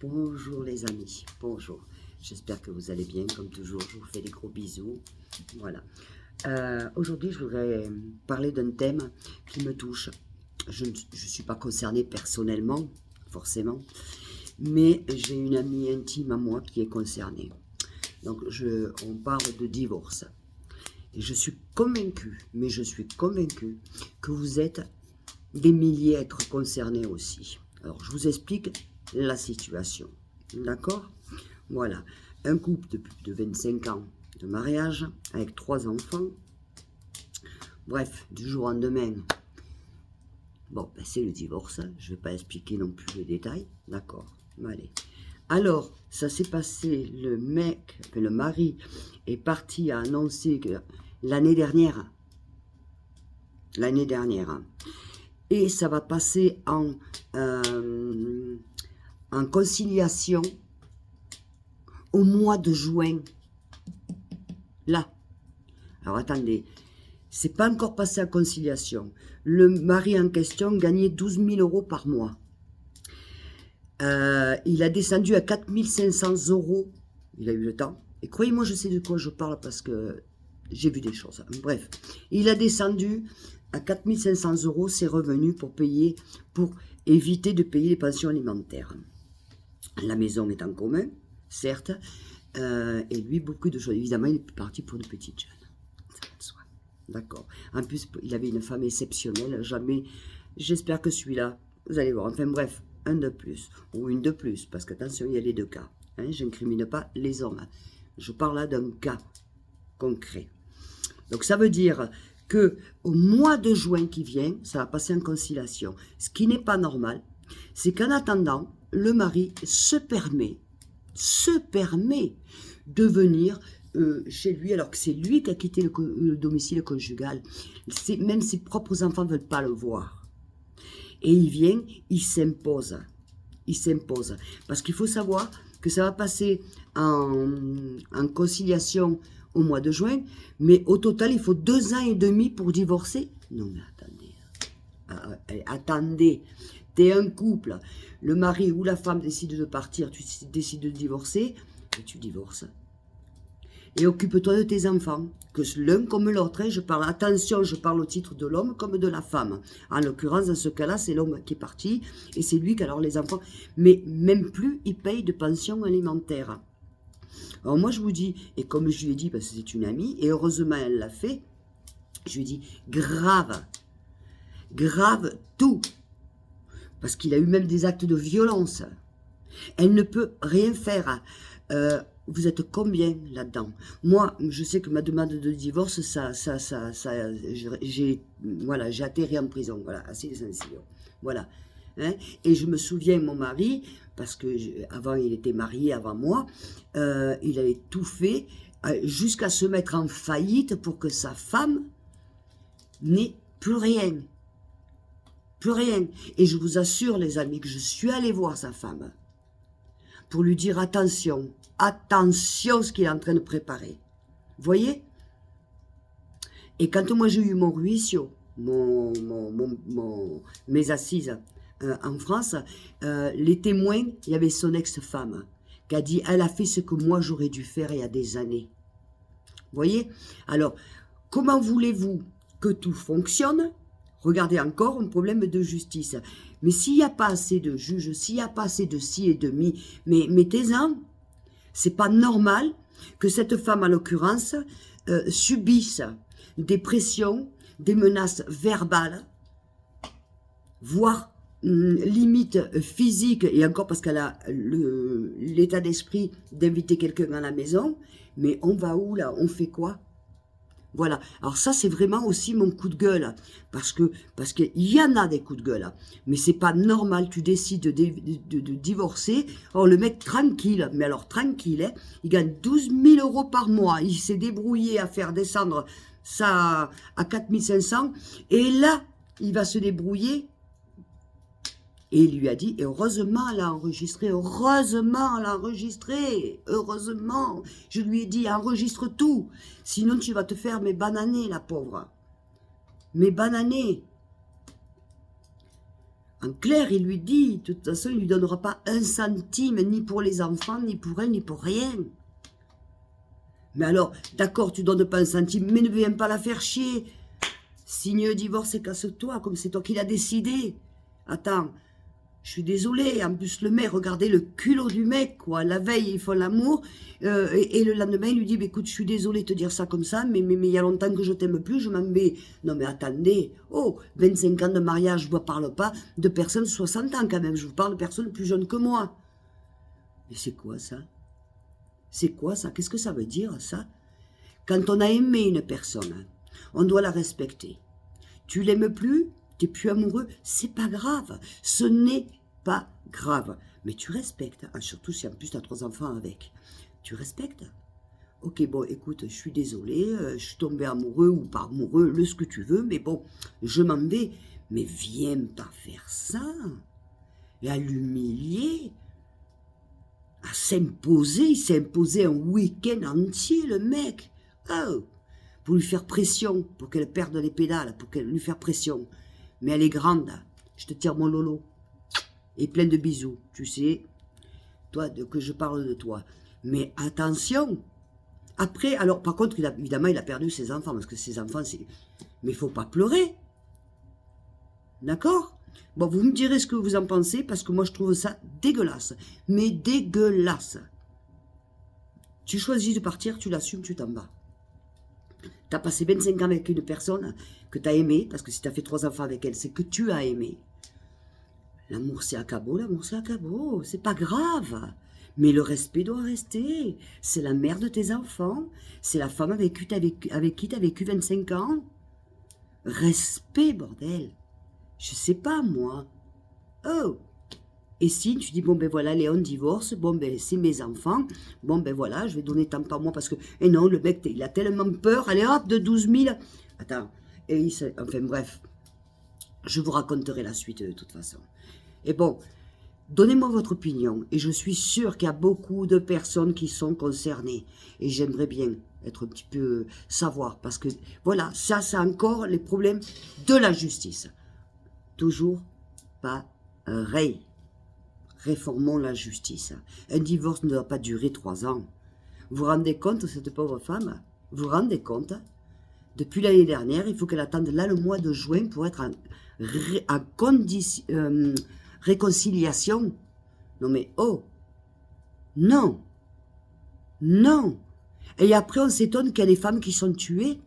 Bonjour les amis, bonjour. J'espère que vous allez bien, comme toujours, je vous fais des gros bisous. Voilà. Aujourd'hui, je voudrais parler d'un thème qui me touche. Je ne suis pas concernée personnellement, forcément, mais j'ai une amie intime à moi qui est concernée. Donc, on parle de divorce. Et je suis convaincue, mais je suis convaincue que vous êtes des milliers à être concernés aussi. Alors, je vous explique la situation. D'accord? Voilà. Un couple de plus de 25 ans de mariage, avec 3 enfants. Bref, du jour au lendemain, bon, ben c'est le divorce. Je ne vais pas expliquer non plus les détails. D'accord? Allez. Alors, ça s'est passé, le mari est parti à annoncer que l'année dernière, et ça va passer en conciliation au mois de juin. Là. Alors attendez, c'est pas encore passé en conciliation. Le mari en question gagnait 12 000 € par mois. Il a descendu à 4 500 €. Il a eu le temps. Et croyez-moi, je sais de quoi je parle parce que j'ai vu des choses. Bref, il a descendu à 4 500 € ses revenus pour éviter de payer les pensions alimentaires. La maison est en commun, certes, et lui, beaucoup de choses. Évidemment, il est parti pour une petite jeune. Ça va de soi. D'accord. En plus, il avait une femme exceptionnelle. Jamais. J'espère que celui-là, vous allez voir. Enfin bref, un de plus. Ou une de plus. Parce qu'attention, il y a les deux cas. Hein, je n'incrimine pas les hommes. Je parle là d'un cas concret. Donc ça veut dire que au mois de juin qui vient, ça va passer en conciliation. Ce qui n'est pas normal, c'est qu'en attendant, le mari se permet de venir chez lui, alors que c'est lui qui a quitté le domicile conjugal. Même ses propres enfants ne veulent pas le voir. Et il vient, il s'impose. Il s'impose. Parce qu'il faut savoir que ça va passer en conciliation au mois de juin, mais au total, il faut 2 ans et demi pour divorcer. Non, mais attendez. Attendez. T'es un couple, le mari ou la femme décide de partir, tu décides de divorcer, et tu divorces. Et occupe-toi de tes enfants, que l'un comme l'autre, hein, attention, je parle au titre de l'homme comme de la femme. En l'occurrence, dans ce cas-là, c'est l'homme qui est parti, et c'est lui qui a alors les enfants. Mais même plus, il paye de pension alimentaire. Alors moi, je vous dis, et comme je lui ai dit, parce que c'est une amie, et heureusement, elle l'a fait, je lui ai dit, grave tout. Parce qu'il a eu même des actes de violence. Elle ne peut rien faire. Vous êtes combien là-dedans? Moi, je sais que ma demande de divorce, j'ai atterri en prison. Voilà, assez d'essentiel. Voilà. Hein? Et je me souviens, mon mari, parce que avant il était marié avant moi, il avait tout fait jusqu'à se mettre en faillite pour que sa femme n'ait plus rien. Plus rien. Et je vous assure, les amis, que je suis allée voir sa femme pour lui dire attention ce qu'il est en train de préparer. Vous voyez? Et quand moi j'ai eu mon ruisseau, mes assises en France, les témoins, il y avait son ex-femme qui a dit elle a fait ce que moi j'aurais dû faire il y a des années. Vous voyez? Alors, comment voulez-vous que tout fonctionne? Regardez encore un problème de justice. Mais s'il n'y a pas assez de juges, s'il n'y a pas assez de ci et de mi, mais mettez-en. C'est pas normal que cette femme, en l'occurrence, subisse des pressions, des menaces verbales, voire limite physique, et encore parce qu'elle a l'état d'esprit d'inviter quelqu'un à la maison. Mais on va où là? On fait quoi? Voilà, alors ça c'est vraiment aussi mon coup de gueule, parce qu'il y en a des coups de gueule, mais c'est pas normal, tu décides de divorcer, alors le mec tranquille, mais alors tranquille, hein, il gagne 12 000 € par mois, il s'est débrouillé à faire descendre ça à 4 500, et là, il va se débrouiller. Et il lui a dit, et heureusement elle a enregistré, heureusement. Je lui ai dit, enregistre tout, sinon tu vas te faire mes bananer, la pauvre. Mes bananer. En clair, il lui dit, de toute façon, il ne lui donnera pas un centime, ni pour les enfants, ni pour elle, ni pour rien. Mais alors, d'accord, tu ne donnes pas un centime, mais ne viens pas la faire chier. Signe le divorce et casse-toi, comme c'est toi qui l'as décidé. Attends, je suis désolée, en plus le mec, regardez le culot du mec, quoi. La veille, ils font l'amour, et le lendemain, il lui dit, bah, écoute, je suis désolée de te dire ça comme ça, mais il y a longtemps que je t'aime plus, je m'en vais. Non mais attendez, oh, 25 ans de mariage, je ne vous parle pas de personnes de 60 ans quand même, je vous parle de personnes plus jeunes que moi. Mais c'est quoi ça? C'est quoi ça? Qu'est-ce que ça veut dire ça? Quand on a aimé une personne, on doit la respecter. Tu l'aimes plus? Tu n'es plus amoureux, c'est pas grave, ce n'est pas grave, mais tu respectes, hein, surtout si en plus tu as 3 enfants avec, tu respectes. Ok, bon, écoute, je suis désolée, je suis tombée amoureux ou pas amoureux, le ce que tu veux, mais bon, je m'en vais, mais viens pas faire ça, et à l'humilier, à s'imposer, il s'est imposé un week-end entier, le mec, oh, pour lui faire pression, pour qu'elle perde les pédales, pour qu'elle lui faire pression. Mais elle est grande, je te tire mon lolo, et plein de bisous, tu sais, toi, que je parle de toi. Mais attention, après, alors par contre, évidemment, il a perdu ses enfants, parce que ses enfants, c'est... Mais il ne faut pas pleurer, d'accord? Bon, vous me direz ce que vous en pensez, parce que moi, je trouve ça dégueulasse, mais dégueulasse. Tu choisis de partir, tu l'assumes, tu t'en vas. Tu as passé 25 ans avec une personne que tu as aimée, parce que si tu as fait 3 enfants avec elle, c'est que tu as aimé. L'amour c'est à cabot, l'amour c'est à cabot, c'est pas grave. Mais le respect doit rester. C'est la mère de tes enfants, c'est la femme avec qui tu as vécu 25 ans. Respect, bordel. Je sais pas, moi. Oh. Et si tu dis, bon ben voilà, Léon divorce, bon ben c'est mes enfants, bon ben voilà, je vais donner tant par mois parce que... Et non, le mec, il a tellement peur, allez hop, de 12 000. Attends, et enfin bref, je vous raconterai la suite de toute façon. Et bon, donnez-moi votre opinion, et je suis sûre qu'il y a beaucoup de personnes qui sont concernées, et j'aimerais bien être un petit peu savoir, parce que voilà, ça c'est encore les problèmes de la justice. Toujours pareil. Réformons la justice. Un divorce ne doit pas durer 3 ans. Vous vous rendez compte, cette pauvre femme? Vous vous rendez compte? Depuis l'année dernière, il faut qu'elle attende là le mois de juin pour être en réconciliation. Non mais, oh, non, non. Et après, on s'étonne qu'il y a des femmes qui sont tuées.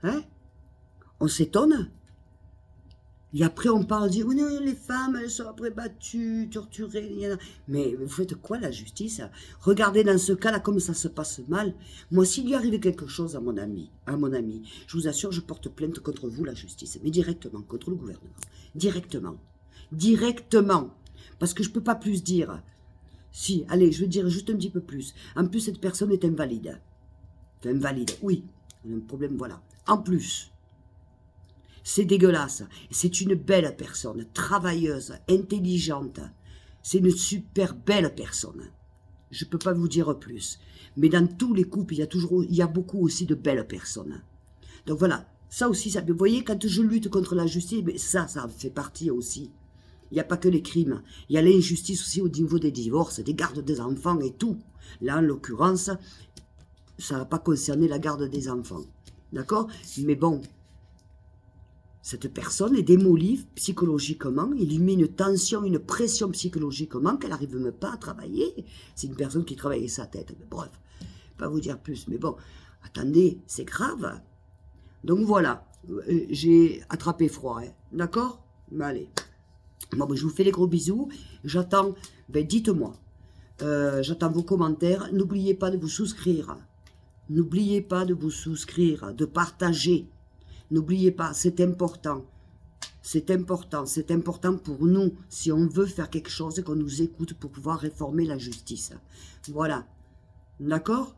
Hein? On s'étonne. Et après, on parle, on dit, oui, non, les femmes, elles sont après battues, torturées. Mais vous faites quoi, la justice? Regardez dans ce cas-là, comme ça se passe mal. Moi, s'il lui arrivait quelque chose à mon ami, je vous assure, je porte plainte contre vous, la justice. Mais directement, contre le gouvernement. Directement. Directement. Parce que je ne peux pas plus dire. Si, allez, je veux dire juste un petit peu plus. En plus, cette personne est invalide. Enfin, invalide, oui. On a un problème, voilà. En plus... C'est dégueulasse. C'est une belle personne, travailleuse, intelligente. C'est une super belle personne. Je ne peux pas vous dire plus. Mais dans tous les couples, il y a beaucoup aussi de belles personnes. Donc voilà, ça aussi, ça, vous voyez, quand je lutte contre la justice, mais ça fait partie aussi. Il n'y a pas que les crimes. Il y a l'injustice aussi au niveau des divorces, des gardes des enfants et tout. Là, en l'occurrence, ça va pas concerner la garde des enfants. D'accord? Mais bon... Cette personne est démolie psychologiquement, il lui met une tension, une pression psychologiquement qu'elle n'arrive même pas à travailler. C'est une personne qui travaille sa tête. Mais bref, pas vous dire plus. Mais bon, attendez, c'est grave. Donc voilà, j'ai attrapé froid, hein. D'accord? Mais allez. Bon, ben, je vous fais les gros bisous. J'attends, ben, dites-moi. J'attends vos commentaires. N'oubliez pas de vous souscrire. N'oubliez pas de vous souscrire, de partager. N'oubliez pas, c'est important. C'est important. C'est important pour nous, si on veut faire quelque chose et qu'on nous écoute pour pouvoir réformer la justice. Voilà. D'accord?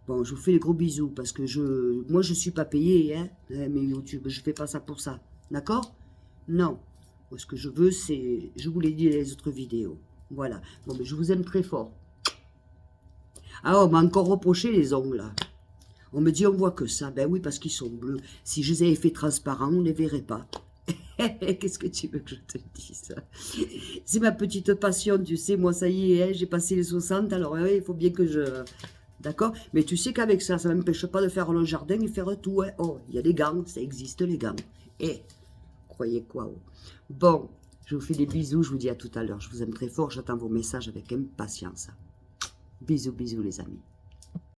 Bon, je vous fais les gros bisous, parce que moi, je ne suis pas payé, hein, mais YouTube, je ne fais pas ça pour ça. D'accord? Non. Moi, ce que je veux, c'est... Je vous l'ai dit dans les autres vidéos. Voilà. Bon, mais je vous aime très fort. Ah, on m'a encore reproché les ongles, là. On me dit, on voit que ça. Ben oui, parce qu'ils sont bleus. Si je les avais fait transparents, on ne les verrait pas. Qu'est-ce que tu veux que je te dise? C'est ma petite passion, tu sais, moi ça y est, hein, j'ai passé les 60, alors il faut bien que je... D'accord? Mais tu sais qu'avec ça, ça ne m'empêche pas de faire le jardin et faire tout. Hein. Oh, il y a des gants, ça existe les gants. Et, croyez quoi? Oh. Bon, je vous fais des bisous, je vous dis à tout à l'heure. Je vous aime très fort, j'attends vos messages avec impatience. Bisous, bisous les amis.